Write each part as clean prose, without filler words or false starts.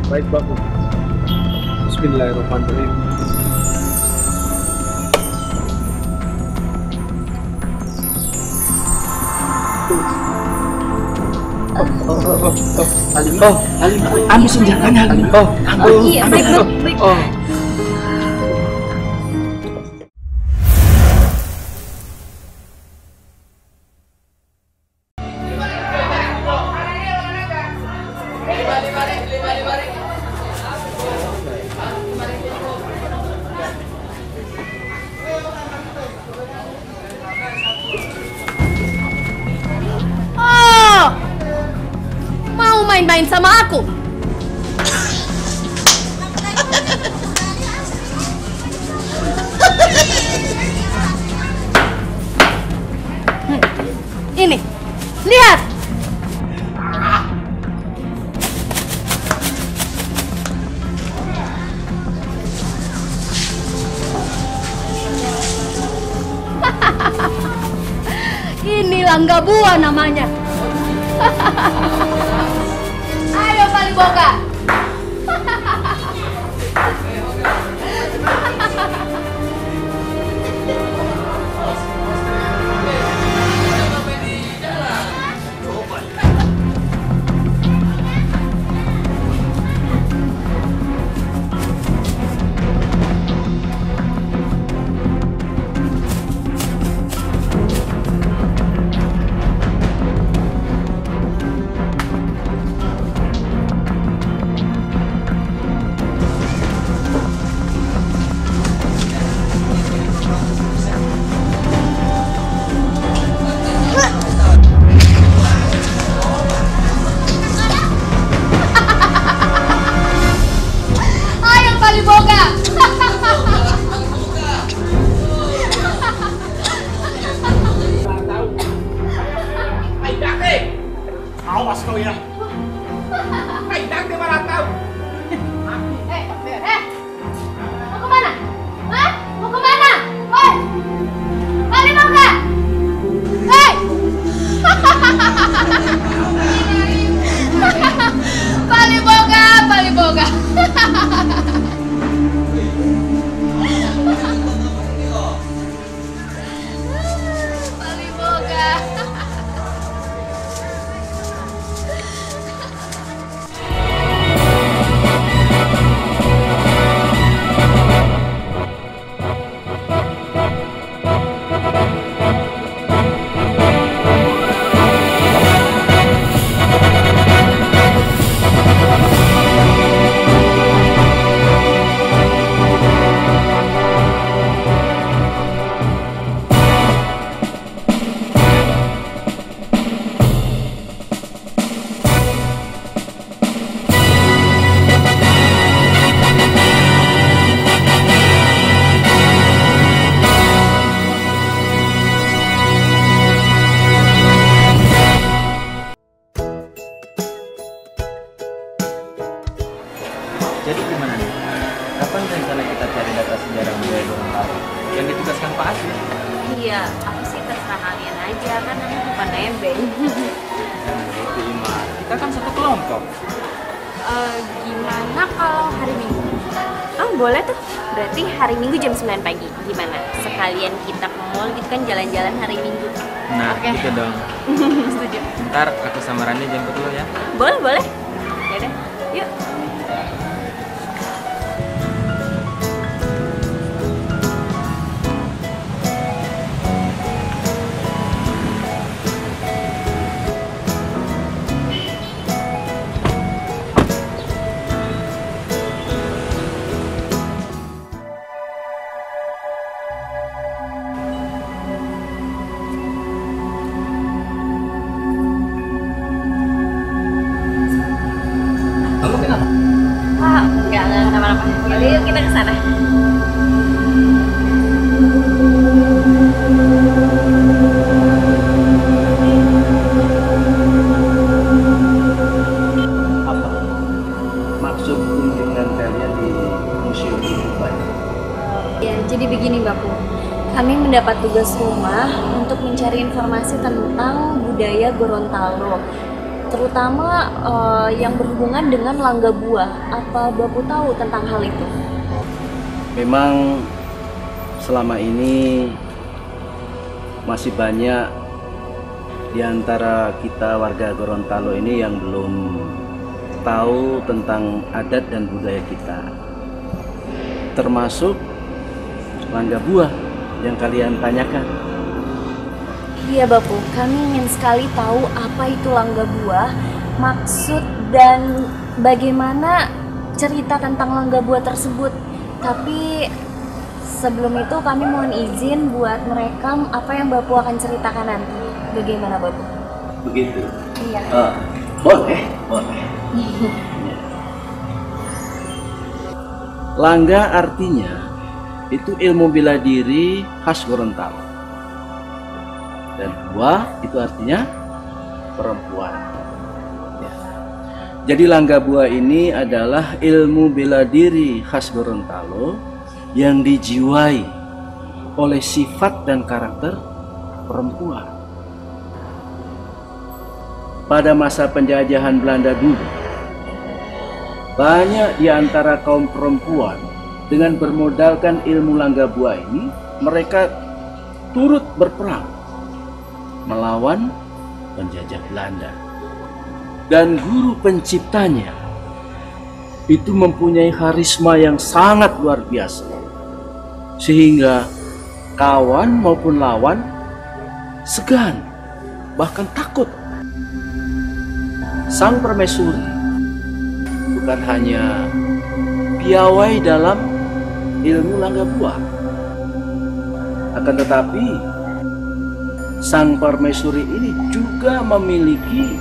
Baik Bapu. Bismillahirrahmanirrahim. Halim, Halim, ambil senjatanya Halim. Iya, baik. Oh, mau main-main sama aku? Ini, lihat. Ini Langga Buah namanya. Ayo Paliboga. Ayo Paliboga. Awas kau ya. Mau kemana? Hah? Mau kemana? Hei, Paliboga. Hei. Paliboga. Paliboga. Jadi gimana nih? Kapan rencana kita cari data sejarah budaya Gorontalo yang ditugaskan Pak Asri? Iya, aku sih terserah kalian aja, kan aku bukan nebeng. Itu Ima, kita kan satu kelompok. Gimana kalau hari Minggu? Oh, boleh tuh. Berarti hari Minggu jam 9 pagi. Gimana? Sekalian kita ke mall gitu kan, jalan-jalan hari Minggu. Nah, Oke. gitu dong. Setuju. Ntar aku sama Rani jemput lo ya. Boleh. Yaudah, yuk. Kamu kenapa? Enggak kenapa-napa. Yaudah, yuk kita ke sana. Apa maksud kunjungan kalian di museum ini, Pak? Ya, jadi begini Bapu. Kami mendapat tugas rumah untuk mencari informasi tentang budaya Gorontalo. terutama yang berhubungan dengan langga buah. Apa Bapu tahu tentang hal itu? Memang selama ini masih banyak di antara kita warga Gorontalo ini yang belum tahu tentang adat dan budaya kita, termasuk langga buah yang kalian tanyakan. Iya Bapu, kami ingin sekali tahu apa itu langga buah, maksud dan bagaimana cerita tentang langga buah tersebut. Tapi sebelum itu kami mohon izin buat merekam apa yang Bapu akan ceritakan nanti. Bagaimana Bapu? Begitu? Iya. Boleh, boleh. Langga artinya itu ilmu bela diri khas Gorontalo. Dan buah itu artinya perempuan. Ya. Jadi langga buah ini adalah ilmu bela diri khas Gorontalo yang dijiwai oleh sifat dan karakter perempuan. Pada masa penjajahan Belanda dulu, banyak di antara kaum perempuan dengan bermodalkan ilmu langga buah ini, mereka turut berperang melawan penjajah Belanda. Dan guru penciptanya itu mempunyai karisma yang sangat luar biasa, sehingga kawan maupun lawan segan, bahkan takut. Sang permaisuri bukan hanya piawai dalam ilmu langga buah, akan tetapi sang permaisuri ini juga memiliki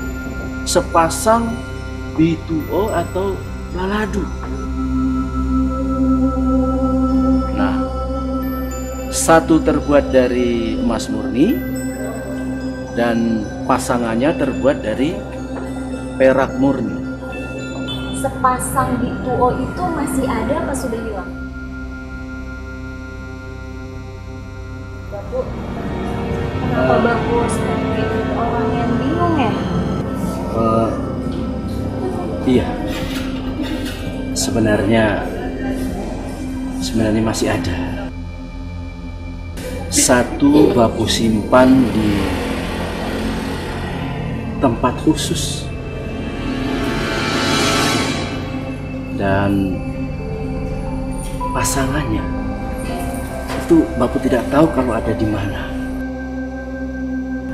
sepasang bituo atau baladu. Nah, satu terbuat dari emas murni dan pasangannya terbuat dari perak murni. Sepasang bituo itu masih ada apa sudah hilang? Bapu, kenapa Bapu seperti orang yang bingung ya? Iya, sebenarnya masih ada. Satu Bapu simpan di tempat khusus. Dan pasangannya itu Bapu tidak tahu kalau ada di mana.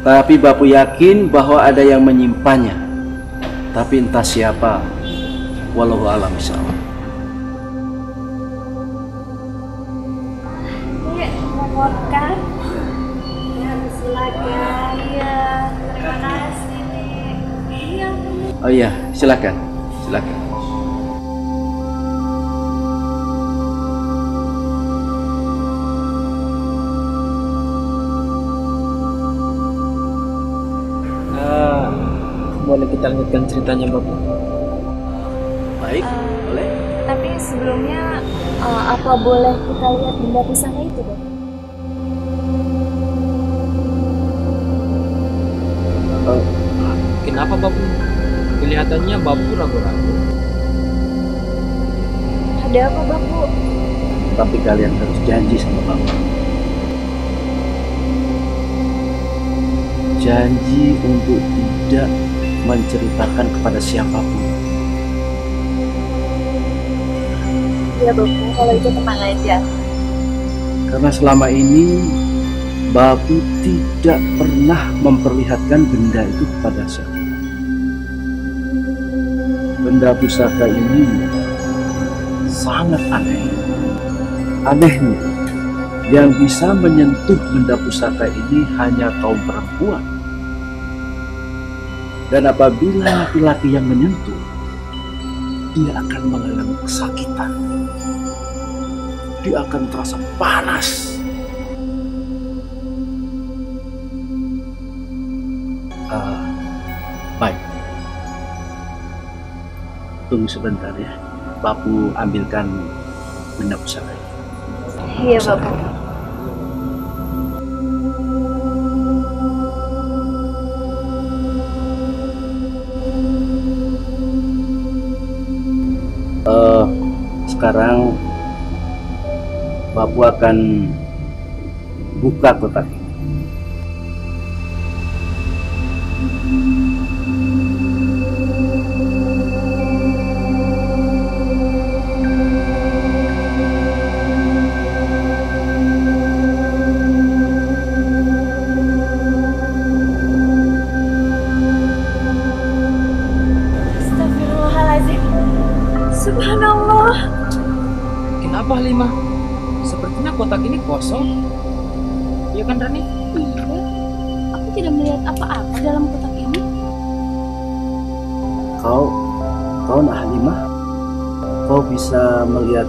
Tapi Bapu yakin bahwa ada yang menyimpannya. Tapi entah siapa. Wallahu a'lam bishawab. Iya, memotkan. Ya, silakan. Ya, terima kasih nih. Iya. Oh iya, silakan. Silakan. Boleh kita lanjutkan ceritanya Bapu? Baik, boleh. Tapi sebelumnya, apa boleh kita lihat benda pusaka itu, Bang? Kenapa Bapu? Kelihatannya Bapu ragu-ragu. Ada apa, Bapu? Tapi kalian harus janji sama Bapu. Janji untuk tidak menceritakan kepada siapapun. Ya, Bapu, kalau itu tenang aja. Karena selama ini Bapu tidak pernah memperlihatkan benda itu kepada siapa. Benda pusaka ini sangat aneh. Anehnya, yang bisa menyentuh benda pusaka ini hanya kaum perempuan. Dan apabila laki-laki yang menyentuh, dia akan mengalami kesakitan. Dia akan terasa panas. Baik. Tunggu sebentar ya. Bapu ambilkan benda pusaka ini. Iya, Bapu. Sekarang Bapu akan buka kotak ini. Astagfirullahaladzim. Subhanallah. Kenapa Halimah? Sepertinya kotak ini kosong. Iya kan Rani? Iya, aku tidak melihat apa-apa dalam kotak ini. Kau nak Halimah? Kau bisa melihat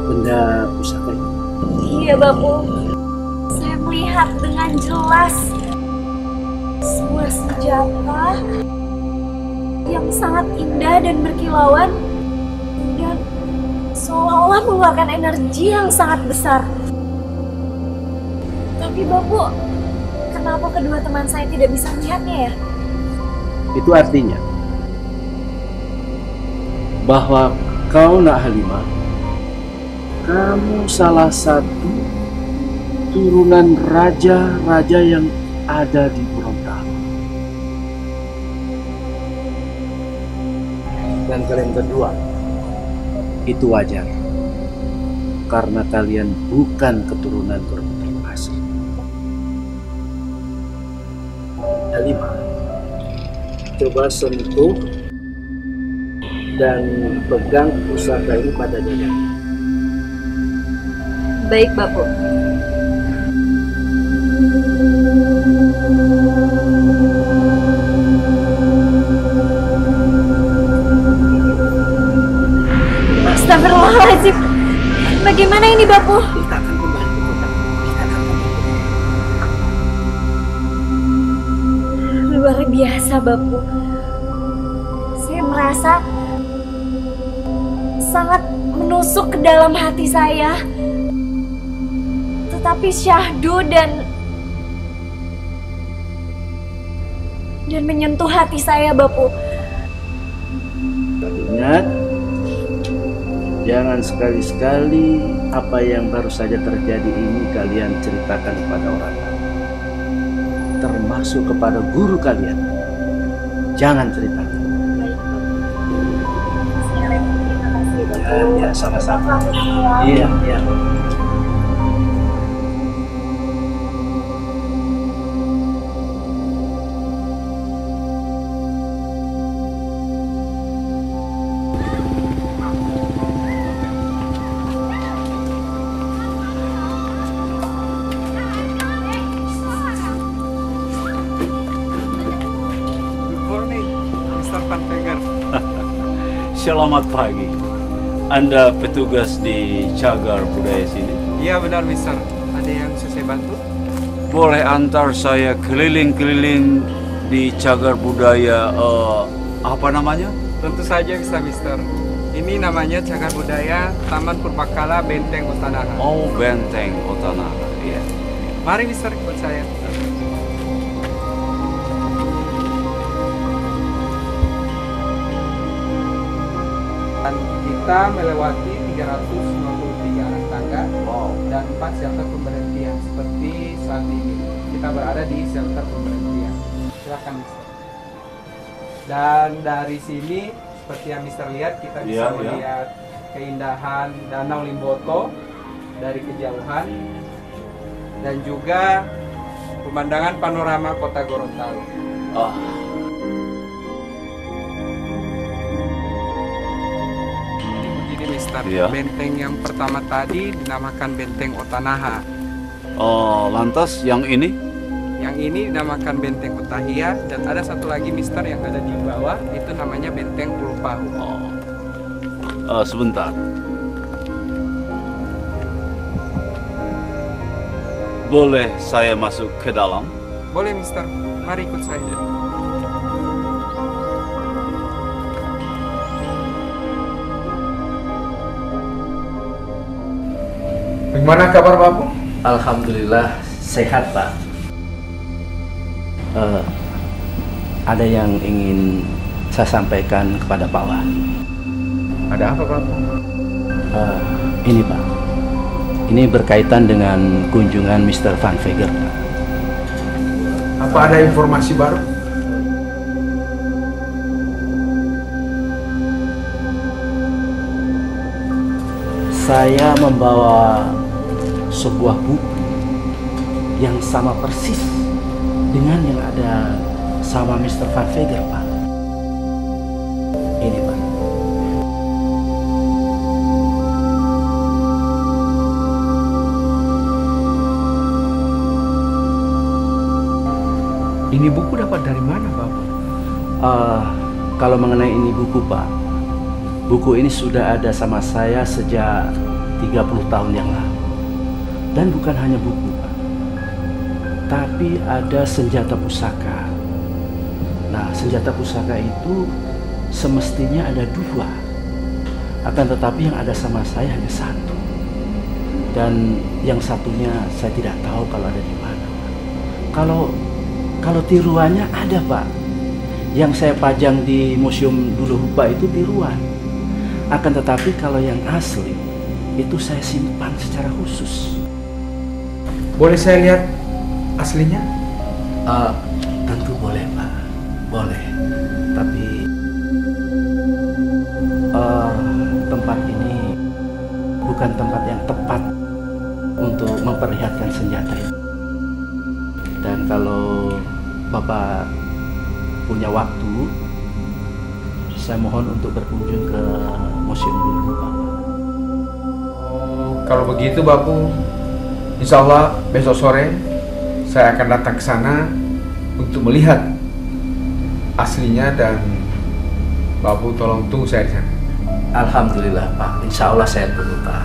benda pusaka ini? Iya, Bapu. Saya melihat dengan jelas sebuah senjata yang sangat indah dan berkilauan dan seolah-olah mengeluarkan energi yang sangat besar. Tapi Bapu, kenapa kedua teman saya tidak bisa melihatnya ya? Itu artinya bahwa kau nak Halimah, kamu salah satu turunan raja-raja yang ada di Gorontalo. Dan kalian berdua itu wajar karena kalian bukan keturunan Gorontalo asli. Halimah, coba sentuh dan pegang pusaka ini pada dada. Baik, Bapu. Astagfirullahaladzim. Bagaimana ini, Bapu? Kita akan kembali ke kota. Kita akan kembali. Luar biasa, Bapu. Saya merasa sangat menusuk ke dalam hati saya. Tetapi syahdu dan menyentuh hati saya, Bapu. Ingat, jangan sekali-sekali apa yang baru saja terjadi ini kalian ceritakan kepada orang lain. Termasuk kepada guru kalian. Jangan ceritakan. Terima kasih, Bapu. Ya, sama-sama. Iya, iya. Selamat pagi. Anda petugas di Cagar Budaya sini? Iya benar Mister. Ada yang bisa saya bantu? Boleh antar saya keliling-keliling di Cagar Budaya, apa namanya? Tentu saja bisa Mister. Ini namanya Cagar Budaya Taman Purbakala Benteng Otanaha. Oh, Benteng Otanaha. Iya. Mari Mister ikut saya. Dan kita melewati 353 arah tangga dan 4 shelter pemberhentian seperti saat ini. Kita berada di shelter pemberhentian. Silakan Mister. Dan dari sini seperti yang Mister lihat kita bisa melihat keindahan Danau Limboto dari kejauhan dan juga pemandangan panorama kota Gorontalo. Mister, benteng yang pertama tadi dinamakan Benteng Otanaha. Oh, lantas yang ini? Yang ini dinamakan Benteng Otahia dan ada satu lagi Mister yang ada di bawah itu namanya Benteng Pulupahu. Sebentar. Boleh saya masuk ke dalam? Boleh Mister, mari ikut saya. Bagaimana kabar Bapu? Alhamdulillah sehat, Pak. Ada yang ingin saya sampaikan kepada Pak Wali. Ada apa, Pak? Ini Pak, ini berkaitan dengan kunjungan Mr. Van Veger, Pak. Apa ada informasi baru? Saya membawa sebuah buku yang sama persis dengan yang ada sama Mr. Van Veger, Pak. Ini Pak. Ini buku dapat dari mana, Pak? Kalau mengenai ini buku, Pak, buku ini sudah ada sama saya sejak 30 tahun yang lalu. Dan bukan hanya buku, Pak, tapi ada senjata pusaka. Nah, senjata pusaka itu semestinya ada 2. Akan tetapi yang ada sama saya hanya 1. Dan yang satunya saya tidak tahu kalau ada di mana, Pak. Kalau tiruannya ada, Pak. Yang saya pajang di Museum Duluhupa itu tiruan. Akan tetapi kalau yang asli itu saya simpan secara khusus. Boleh saya lihat aslinya? Tentu boleh, Pak. Boleh. Tapi tempat ini bukan tempat yang tepat untuk memperlihatkan senjata itu. Dan kalau Bapak punya waktu, saya mohon untuk berkunjung ke Museum dulu, Pak. Kalau begitu, Bapu, insya Allah besok sore saya akan datang ke sana untuk melihat aslinya dan Bapu tolong tunggu saya di sana. Alhamdulillah, Pak. Insya Allah saya tunggu, Pak.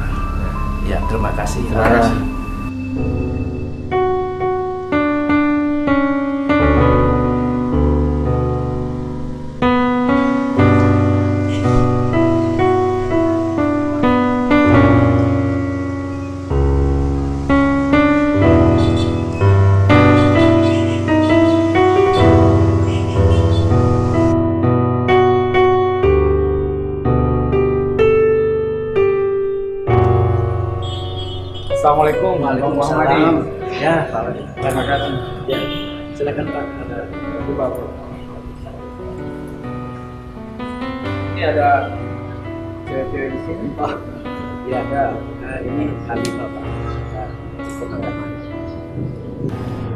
Ya, terima kasih. Terima kasih. Assalamualaikum. Waalaikumsalam. Ya, Pak. Terima kasih. Ya, silakan, Pak. Ada. Itu Bapu. Ini ada cewek-cewek di sini. Oh, ya ada. Nah, ini Halimah, Pak.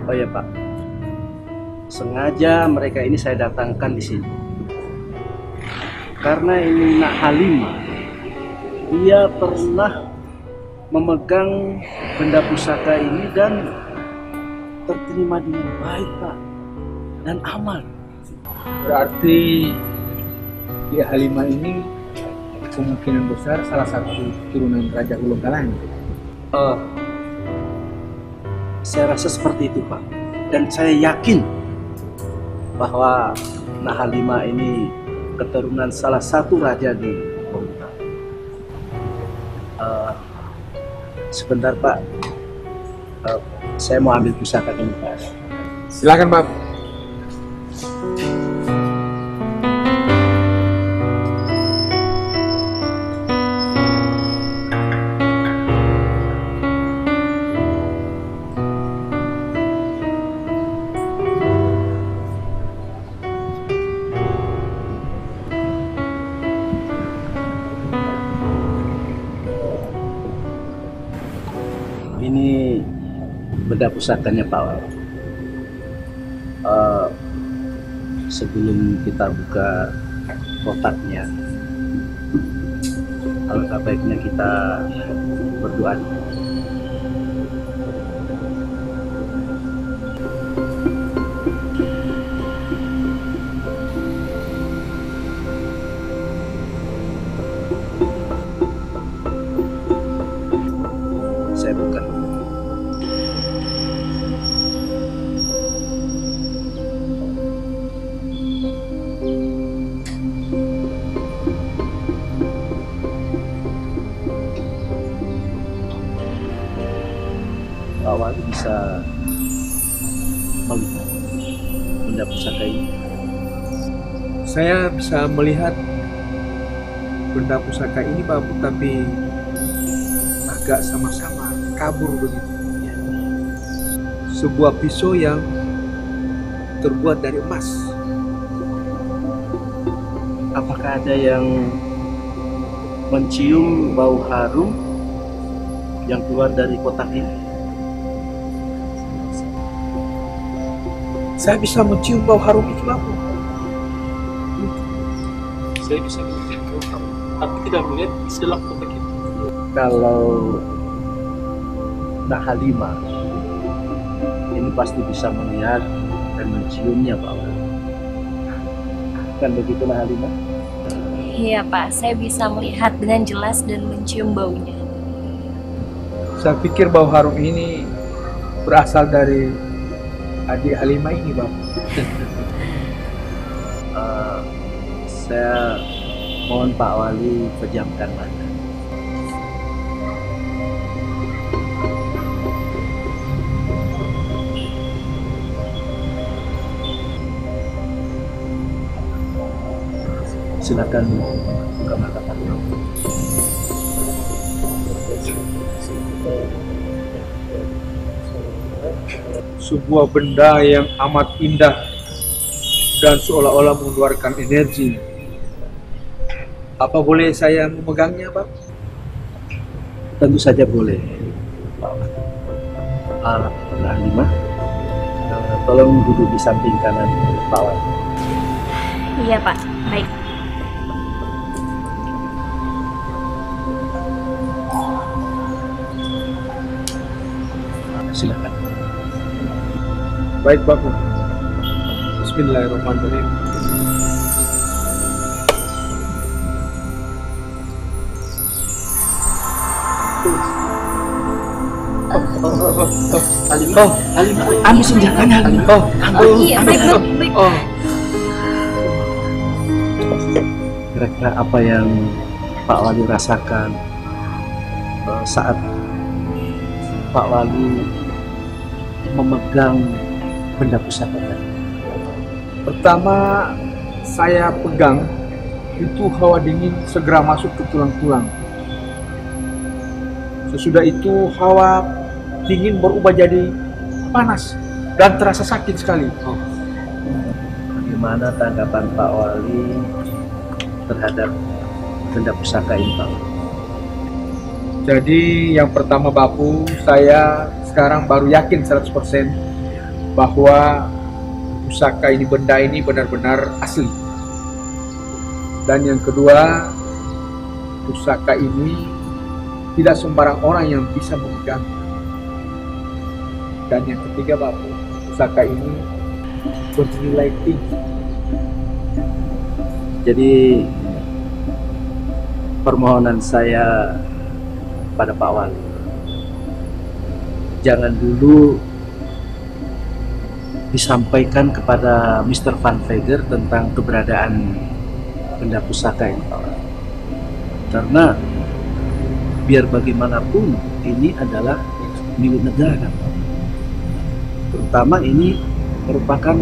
Oh ya, Pak. Sengaja mereka ini saya datangkan di sini. Karena ini Nak Halimah, dia pernah memegang benda pusaka ini dan terterima dengan baik, Pak, dan aman. Berarti ya Halimah ini kemungkinan besar salah satu turunan Raja Ulung Galang. Saya rasa seperti itu, Pak. Dan saya yakin bahwa Nak Halimah ini keturunan salah satu raja di Bogor. Sebentar, Pak. Saya mau ambil pusaka ini, Pak. Silakan, Pak. Ini benda pusakanya, Pak. Sebelum kita buka kotaknya, alangkah baiknya kita berdoa. Saya buka. Awal bisa melihat benda pusaka ini. Saya bisa melihat benda pusaka ini Bapu, tapi agak sama-sama kabur begitu. Sebuah pisau yang terbuat dari emas. Apakah ada yang mencium bau harum yang keluar dari kotak ini? Saya bisa mencium bau harum itu Bapu. Saya bisa melihat kamu, tapi tidak melihat isi dalam kotak itu. Kalau Nak Halimah ini pasti bisa melihat dan menciumnya, Pak. Kan begitu, Nak Halimah? Iya Pak, saya bisa melihat dengan jelas dan mencium baunya. Saya pikir bau harum ini berasal dari adik Halimah ini Bapu. Saya mohon Pak Wali pejamkan mata. Silakan buka mata Pak. Sebuah benda yang amat indah dan seolah-olah mengeluarkan energi. Apa boleh saya memegangnya, Pak? Tentu saja boleh, Pak. Nak Halimah, tolong duduk di samping kanan Pak Wali. Iya Pak, baik. Silakan. Baik, Bapak. Bismillahirrahmanirrahim. Halimah, ambil senjatanya, Halimah. Iya, baik. Kira-kira apa yang Pak Wali rasakan saat Pak Wali memegang benda pusaka tadi? Pertama saya pegang, itu hawa dingin segera masuk ke tulang-tulang. Sesudah itu hawa dingin berubah jadi panas dan terasa sakit sekali. Bagaimana tanggapan Pak Wali terhadap benda pusaka ini, Pak? Jadi yang pertama Bapu, saya sekarang baru yakin 100% bahwa pusaka ini, benda ini benar-benar asli. Dan yang kedua, pusaka ini tidak sembarang orang yang bisa memegang. Dan yang ketiga Bapu, pusaka ini bernilai tinggi. Jadi permohonan saya pada Pak Wali, jangan dulu disampaikan kepada Mr. Van Veger tentang keberadaan benda pusaka ini, Pak Wali. Karena biar bagaimanapun ini adalah milik negara, Pak. Terutama ini merupakan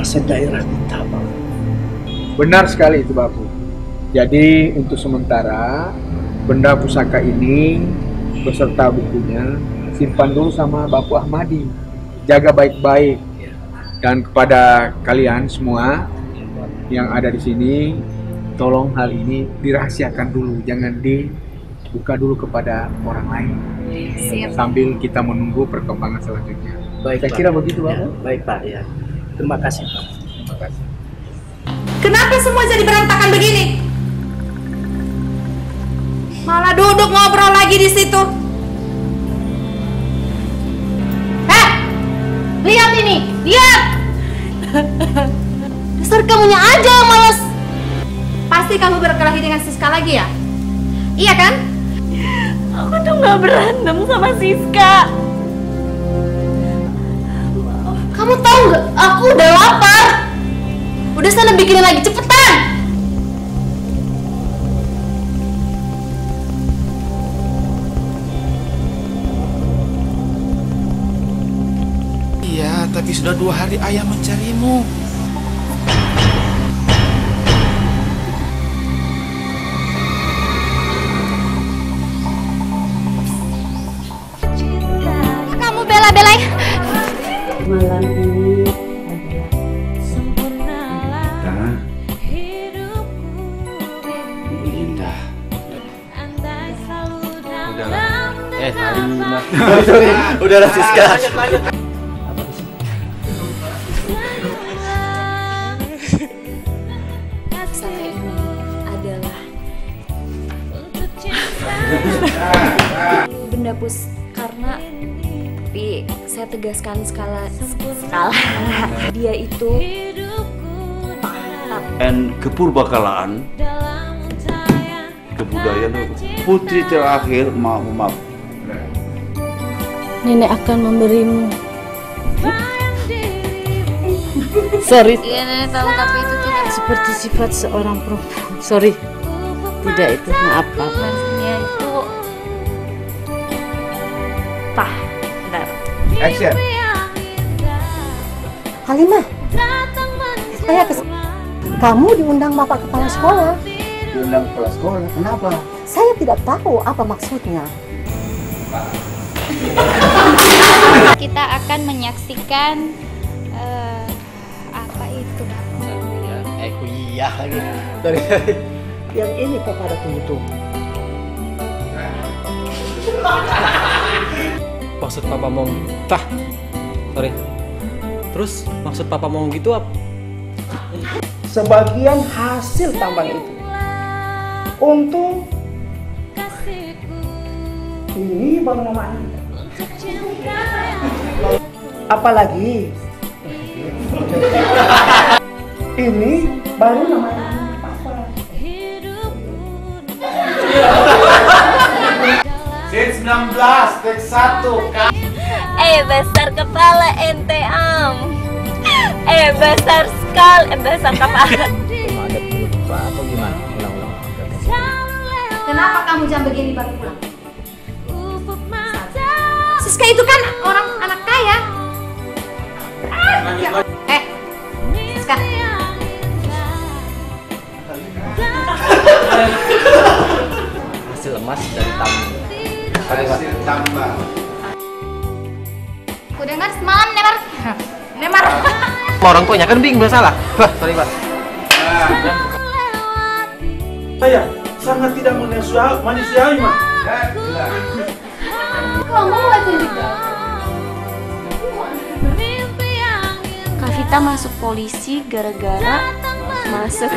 aset daerah kita, Pak. Benar sekali itu Bapu. Jadi untuk sementara benda pusaka ini beserta bukunya simpan dulu sama Bapu Ahmadi. Jaga baik-baik. Dan kepada kalian semua yang ada di sini, tolong hal ini dirahasiakan dulu, jangan dibuka dulu kepada orang lain. Siap. Sambil kita menunggu perkembangan selanjutnya. Baik, Saya Pak. kira begitu, Bapak. Ya, baik, Pak. Ya. Terima kasih, Pak. Terima kasih. Kenapa semua jadi berantakan begini? Malah duduk ngobrol lagi di situ. Lihat ini, lihat. Dasar kamunya aja yang malas. Pasti kamu berkelahi dengan Siska lagi ya? Iya kan? Aku tuh nggak berantem sama Siska. Kamu tahu nggak? Aku udah lapar. Udah sana bikinin lagi cepetan. Iya, tapi sudah 2 hari ayah mencarimu. Udah lah Siska. Saya ini adalah benda karena tapi saya tegaskan skala dia itu Dan kepurbakalaan, kebudayaan putri terakhir maaf. Nenek akan memberimu. Sorry. Iya nenek tahu tapi itu tidak Seperti sifat seorang perempuan. Sorry. Tidak itu. Maaf. maksudnya itu Pah, bentar. Action. Halimah, kamu diundang Bapak Kepala Sekolah. Diundang kepala sekolah, kenapa? Saya tidak tahu apa maksudnya. Kita akan menyaksikan apa itu? Iya lagi. Yang ini kok pada tunggu-tunggu. Maksud papa mau sorry. Terus maksud papa mau gitu apa? Sebagian hasil tambang itu untung ini bang namanya. Apalagi ini baru namanya papa. Scene 19, take 1, Kak. Besar kepala ente am. Besar kepala. Atau gimana? Ulang-ulang. Kenapa kamu jam begini baru pulang? Siska itu kan orang anak kaya. Siska. Hasil emas dari tambang. Hasil tambang. Aku dengar semalam Nemar. Orang tuanya kan bingung salah. Wah, sorry Pak. Saya sangat tidak manusiawi, Mas. Kamu aja juga. Kavita masuk polisi gara-gara masuk